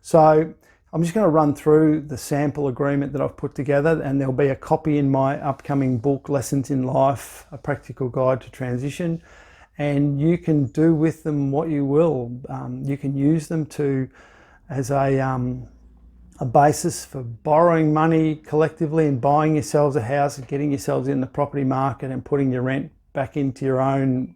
So I'm just going to run through the sample agreement that I've put together, and there'll be a copy in my upcoming book, Lessons in Life, A Practical Guide to Transition, and you can do with them what you will. You can use them as a basis for borrowing money collectively and buying yourselves a house and getting yourselves in the property market and putting your rent back into your own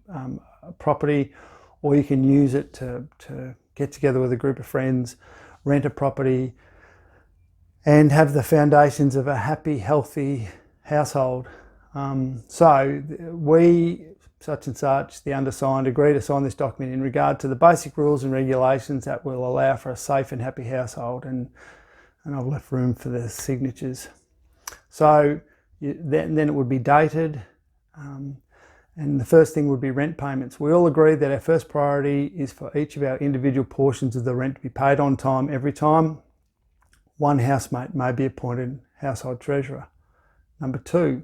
property, or you can use it to get together with a group of friends, rent a property, and have the foundations of a happy, healthy household. So we, such and such, the undersigned, agree to sign this document in regard to the basic rules and regulations that will allow for a safe and happy household, and I've left room for the signatures. So then it would be dated, and the first thing would be rent payments. We all agree that our first priority is for each of our individual portions of the rent to be paid on time every time. One housemate may be appointed household treasurer. Number 2,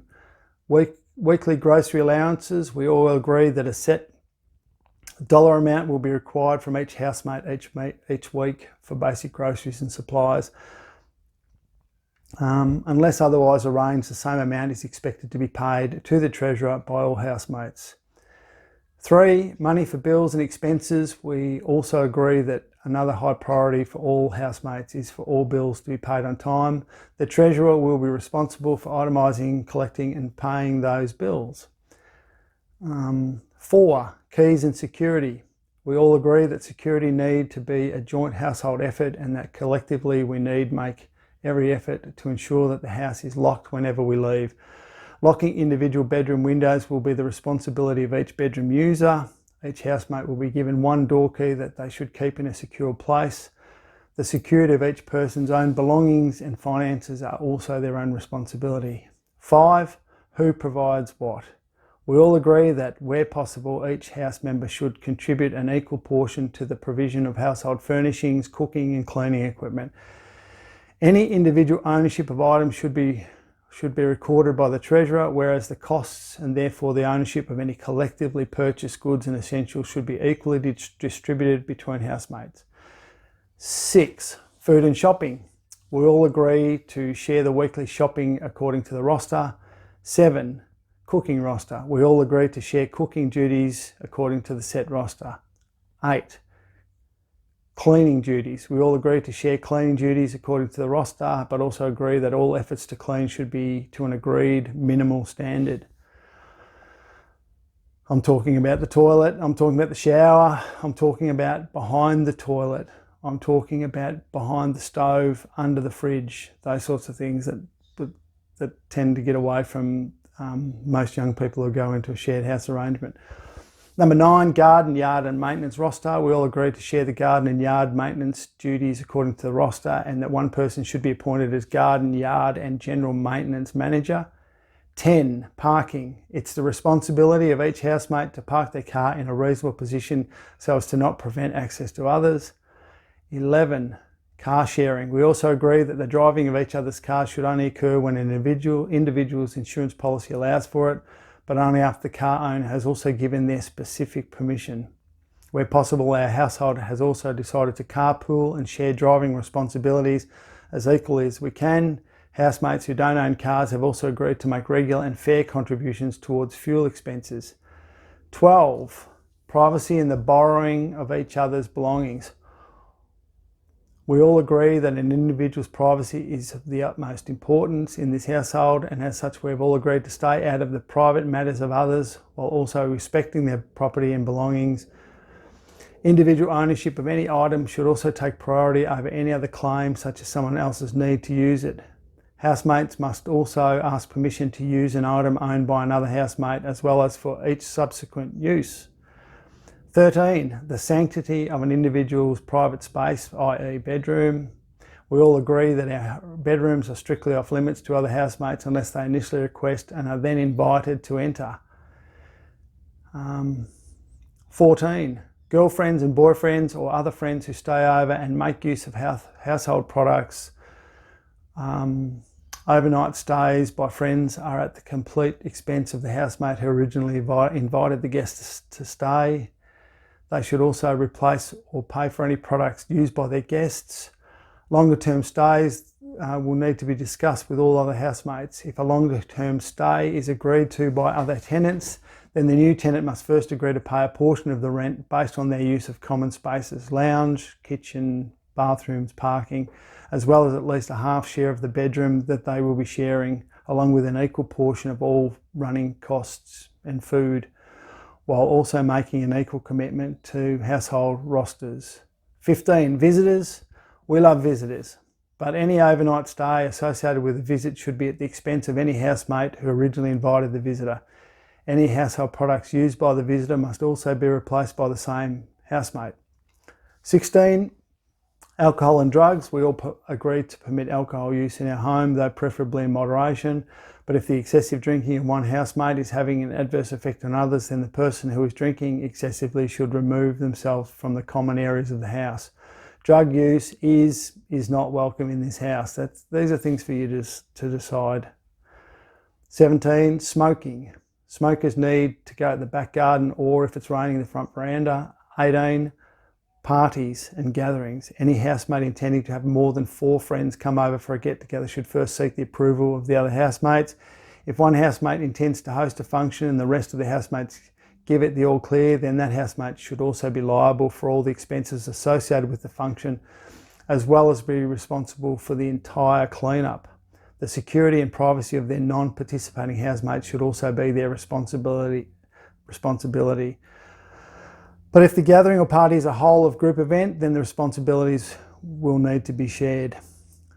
weekly grocery allowances. We all agree that a set dollar amount will be required from each housemate each week for basic groceries and supplies. Unless otherwise arranged, the same amount is expected to be paid to the treasurer by all housemates. 3, money for bills and expenses. We also agree that another high priority for all housemates is for all bills to be paid on time. The treasurer will be responsible for itemising, collecting and paying those bills. 4, keys and security. We all agree that security need to be a joint household effort, and that collectively we need make every effort to ensure that the house is locked whenever we leave. Locking individual bedroom windows will be the responsibility of each bedroom user. Each housemate will be given one door key that they should keep in a secure place. The security of each person's own belongings and finances are also their own responsibility. 5, who provides what? We all agree that where possible, each house member should contribute an equal portion to the provision of household furnishings, cooking and cleaning equipment. Any individual ownership of items should be recorded by the treasurer, whereas the costs and therefore the ownership of any collectively purchased goods and essentials should be equally distributed between housemates. 6, food and shopping. We all agree to share the weekly shopping according to the roster. 7, cooking roster. We all agree to share cooking duties according to the set roster. 8, cleaning duties. We all agree to share cleaning duties according to the roster, but also agree that all efforts to clean should be to an agreed minimal standard. I'm talking about the toilet, I'm talking about the shower, I'm talking about behind the toilet, I'm talking about behind the stove, under the fridge, those sorts of things that tend to get away from most young people who go into a shared house arrangement. Number 9, garden, yard and maintenance roster. We all agree to share the garden and yard maintenance duties according to the roster, and that one person should be appointed as garden, yard and general maintenance manager. 10, parking. It's the responsibility of each housemate to park their car in a reasonable position so as to not prevent access to others. 11, car sharing. We also agree that the driving of each other's cars should only occur when an individual's insurance policy allows for it, but only after the car owner has also given their specific permission. Where possible, our household has also decided to carpool and share driving responsibilities as equally as we can. Housemates who don't own cars have also agreed to make regular and fair contributions towards fuel expenses. 12, privacy and the borrowing of each other's belongings. We all agree that an individual's privacy is of the utmost importance in this household, and as such we have all agreed to stay out of the private matters of others while also respecting their property and belongings. Individual ownership of any item should also take priority over any other claim, such as someone else's need to use it. Housemates must also ask permission to use an item owned by another housemate, as well as for each subsequent use. 13, the sanctity of an individual's private space, i.e. bedroom. We all agree that our bedrooms are strictly off limits to other housemates unless they initially request and are then invited to enter. 14, girlfriends and boyfriends or other friends who stay over and make use of household products. Overnight stays by friends are at the complete expense of the housemate who originally invited the guests to stay. They should also replace or pay for any products used by their guests. Longer term stays will need to be discussed with all other housemates. If a longer term stay is agreed to by other tenants, then the new tenant must first agree to pay a portion of the rent based on their use of common spaces, lounge, kitchen, bathrooms, parking, as well as at least a half share of the bedroom that they will be sharing, along with an equal portion of all running costs and food, while also making an equal commitment to household rosters. 15, visitors. We love visitors, but any overnight stay associated with a visit should be at the expense of any housemate who originally invited the visitor. Any household products used by the visitor must also be replaced by the same housemate. 16, alcohol and drugs. We all agree to permit alcohol use in our home, though preferably in moderation. But if the excessive drinking of one housemate is having an adverse effect on others, then the person who is drinking excessively should remove themselves from the common areas of the house. Drug use is not welcome in this house. These are things for you to decide. 17, smoking. Smokers need to go at the back garden, or if it's raining, the front veranda. 18, parties and gatherings. Any housemate intending to have more than 4 friends come over for a get-together should first seek the approval of the other housemates. If one housemate intends to host a function and the rest of the housemates give it the all clear, then that housemate should also be liable for all the expenses associated with the function, as well as be responsible for the entire clean-up. The security and privacy of their non-participating housemates should also be their responsibility. But if the gathering or party is a whole of group event, then the responsibilities will need to be shared.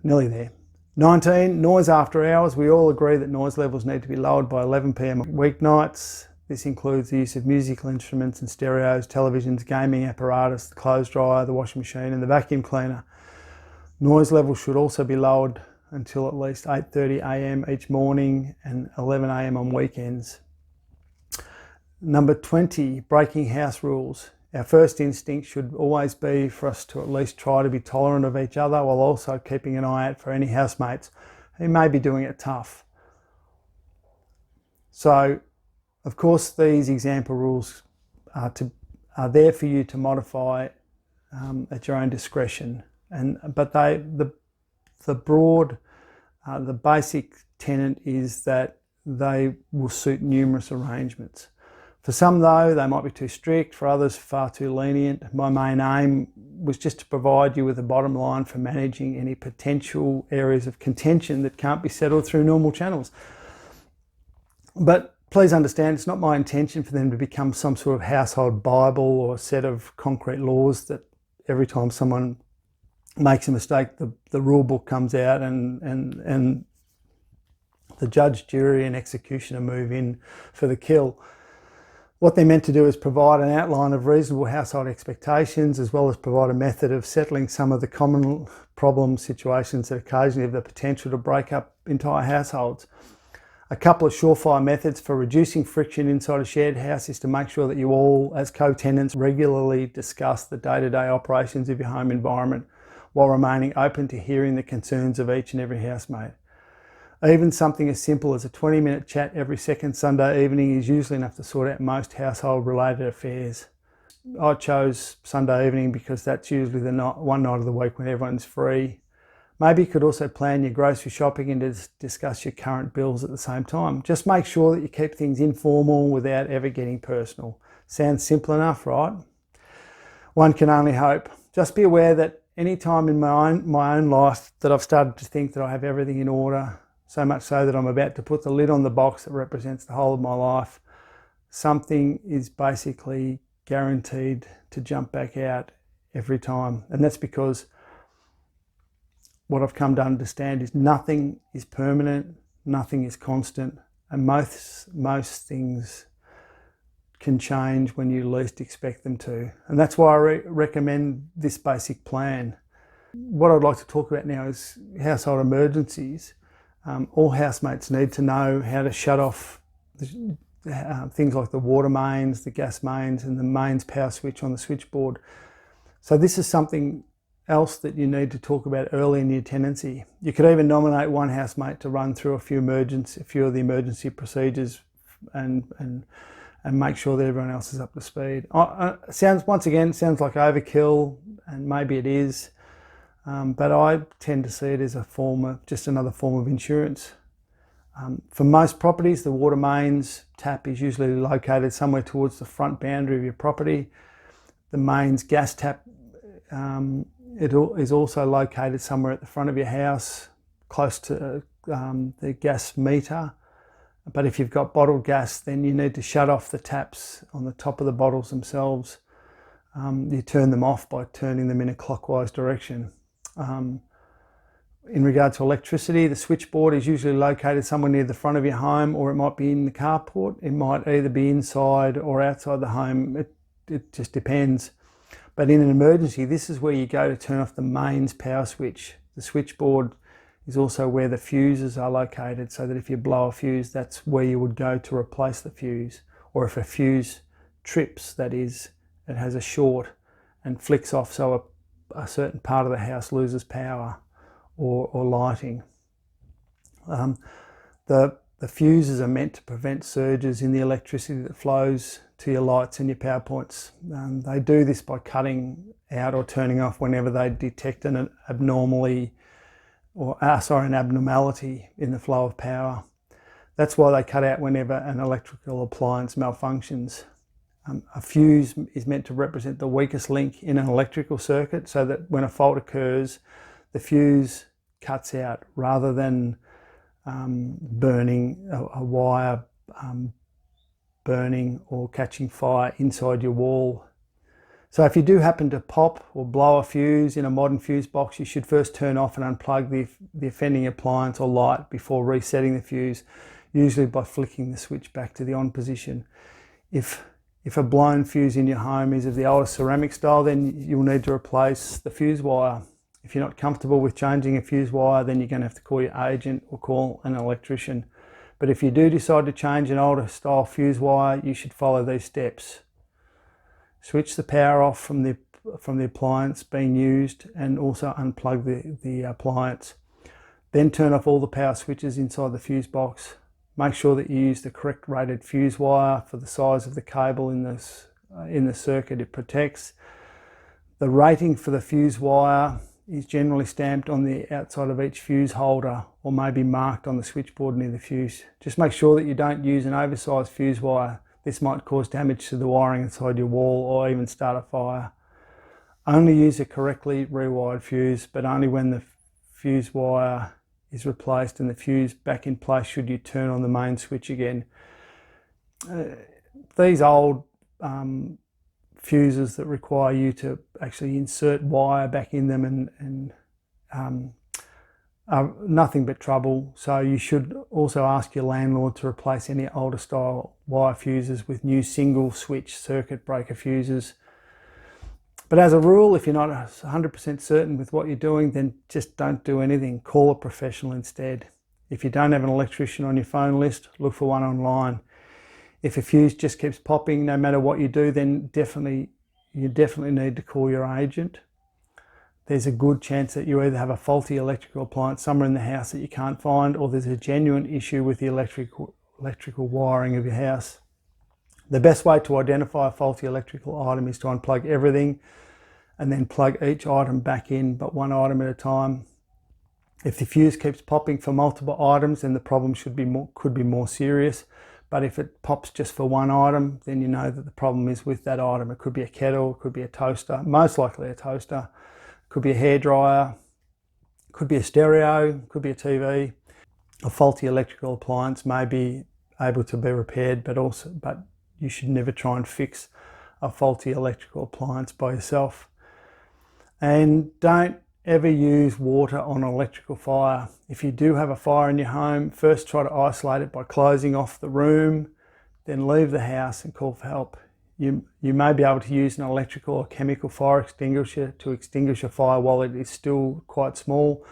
Nearly there. 19, noise after hours. We all agree that noise levels need to be lowered by 11 p.m. weeknights. This includes the use of musical instruments and stereos, televisions, gaming apparatus, the clothes dryer, the washing machine and the vacuum cleaner. Noise levels should also be lowered until at least 8:30 a.m. each morning and 11 a.m. on weekends. Number 20, breaking house rules. Our first instinct should always be for us to at least try to be tolerant of each other, while also keeping an eye out for any housemates who may be doing it tough. So, of course, these example rules are there for you to modify at your own discretion. But the basic tenet is that they will suit numerous arrangements. For some, though, they might be too strict. For others, far too lenient. My main aim was just to provide you with a bottom line for managing any potential areas of contention that can't be settled through normal channels. But please understand, it's not my intention for them to become some sort of household Bible or set of concrete laws that every time someone makes a mistake, the rule book comes out and the judge, jury and executioner move in for the kill. What they're meant to do is provide an outline of reasonable household expectations, as well as provide a method of settling some of the common problem situations that occasionally have the potential to break up entire households. A couple of surefire methods for reducing friction inside a shared house is to make sure that you all, as co-tenants, regularly discuss the day-to-day operations of your home environment while remaining open to hearing the concerns of each and every housemate. Even something as simple as a 20-minute chat every second Sunday evening is usually enough to sort out most household-related affairs. I chose Sunday evening because that's usually the one night of the week when everyone's free. Maybe you could also plan your grocery shopping and discuss your current bills at the same time. Just make sure that you keep things informal without ever getting personal. Sounds simple enough, right? One can only hope. Just be aware that any time in my own life that I've started to think that I have everything in order, so much so that I'm about to put the lid on the box that represents the whole of my life, something is basically guaranteed to jump back out every time. And that's because what I've come to understand is nothing is permanent, nothing is constant, and most things can change when you least expect them to. And that's why I recommend this basic plan. What I'd like to talk about now is household emergencies. All housemates need to know how to shut off things like the water mains, the gas mains, and the mains power switch on the switchboard. So this is something else that you need to talk about early in your tenancy. You could even nominate one housemate to run through a few of the emergency procedures and make sure that everyone else is up to speed. Sounds like overkill, and maybe it is. but I tend to see it as just another form of insurance. For most properties, the water mains tap is usually located somewhere towards the front boundary of your property. The mains gas tap is also located somewhere at the front of your house, close to the gas meter. But if you've got bottled gas, then you need to shut off the taps on the top of the bottles themselves. You turn them off by turning them in a clockwise direction. In regard to electricity, the switchboard is usually located somewhere near the front of your home, or it might be in the carport. It might either be inside or outside the home. It just depends. But in an emergency, this is where you go to turn off the mains power switch. The switchboard is also where the fuses are located, so that if you blow a fuse, that's where you would go to replace the fuse. Or if a fuse trips, that is, it has a short and flicks off, so a certain part of the house loses power or lighting. The fuses are meant to prevent surges in the electricity that flows to your lights and your power points. They do this by cutting out or turning off whenever they detect an abnormality in the flow of power. That's why they cut out whenever an electrical appliance malfunctions. A fuse is meant to represent the weakest link in an electrical circuit, so that when a fault occurs, the fuse cuts out rather than burning a wire, burning or catching fire inside your wall. So if you do happen to pop or blow a fuse in a modern fuse box, you should first turn off and unplug the offending appliance or light before resetting the fuse, usually by flicking the switch back to the on position. If a blown fuse in your home is of the oldest ceramic style, then you'll need to replace the fuse wire. If you're not comfortable with changing a fuse wire, then you're going to have to call your agent or call an electrician. But if you do decide to change an older style fuse wire, you should follow these steps. Switch the power off from the appliance being used, and also unplug the appliance. Then turn off all the power switches inside the fuse box. Make sure that you use the correct rated fuse wire for the size of the cable in the circuit it protects. The rating for the fuse wire is generally stamped on the outside of each fuse holder, or maybe marked on the switchboard near the fuse. Just make sure that you don't use an oversized fuse wire. This might cause damage to the wiring inside your wall or even start a fire. Only use a correctly rewired fuse, but only when the fuse wire is replaced and the fuse back in place should you turn on the main switch again. These old fuses that require you to actually insert wire back in them and are nothing but trouble. So you should also ask your landlord to replace any older style wire fuses with new single switch circuit breaker fuses. But as a rule, if you're not 100% certain with what you're doing, then just don't do anything. Call a professional instead. If you don't have an electrician on your phone list, look for one online. If a fuse just keeps popping, no matter what you do, then you definitely need to call your agent. There's a good chance that you either have a faulty electrical appliance somewhere in the house that you can't find, or there's a genuine issue with the electrical wiring of your house. The best way to identify a faulty electrical item is to unplug everything and then plug each item back in, but one item at a time. If the fuse keeps popping for multiple items, then the problem could be more serious. But if it pops just for one item, then you know that the problem is with that item. It could be a kettle, it could be a toaster, most likely a toaster, it could be a hairdryer, it could be a stereo, it could be a TV. A faulty electrical appliance may be able to be repaired, but you should never try and fix a faulty electrical appliance by yourself. And don't ever use water on an electrical fire. If you do have a fire in your home, first try to isolate it by closing off the room, then leave the house and call for help. You may be able to use an electrical or chemical fire extinguisher to extinguish a fire while it is still quite small.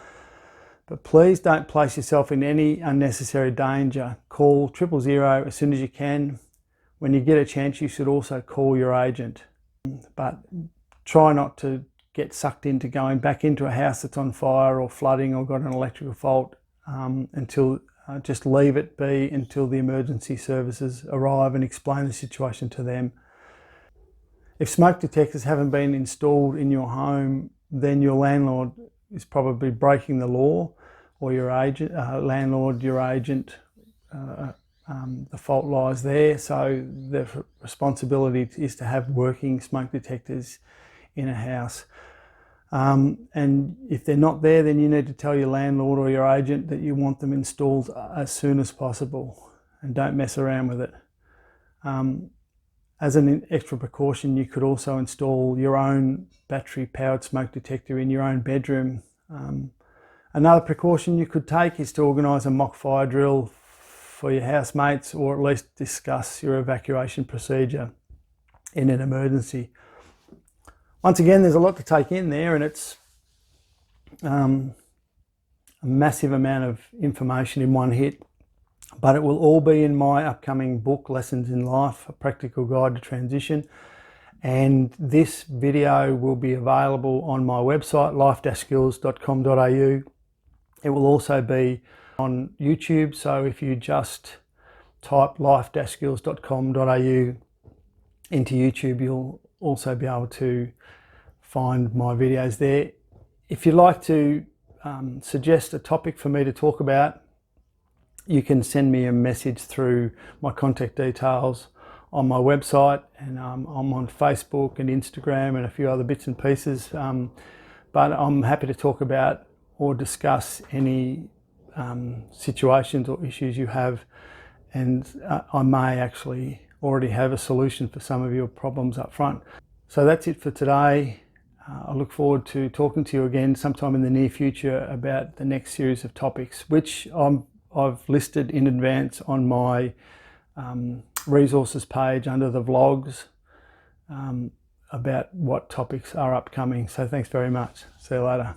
But please don't place yourself in any unnecessary danger. Call 000 as soon as you can. When you get a chance, you should also call your agent. But try not to get sucked into going back into a house that's on fire or flooding or got an electrical fault just leave it be until the emergency services arrive and explain the situation to them. If smoke detectors haven't been installed in your home, then your landlord is probably breaking the law, or your agent, landlord, your agent, the fault lies there. So the responsibility is to have working smoke detectors in a house. And if they're not there, then you need to tell your landlord or your agent that you want them installed as soon as possible, and don't mess around with it. As an extra precaution, you could also install your own battery-powered smoke detector in your own bedroom. Another precaution you could take is to organise a mock fire drill for your housemates, or at least discuss your evacuation procedure in an emergency. Once again, there's a lot to take in there, and it's a massive amount of information in one hit, but it will all be in my upcoming book, Lessons in Life, A Practical Guide to Transition. And this video will be available on my website, life-skills.com.au. It will also be on YouTube, so if you just type life-skills.com.au into YouTube, you'll also be able to find my videos there. If you'd like to suggest a topic for me to talk about, you can send me a message through my contact details on my website, and I'm on Facebook and Instagram and a few other bits and pieces, but I'm happy to talk about or discuss any situations or issues you have, and I may actually already have a solution for some of your problems up front. So that's it for today. I look forward to talking to you again sometime in the near future about the next series of topics, which I've listed in advance on my resources page under the vlogs, about what topics are upcoming. So thanks very much. See you later.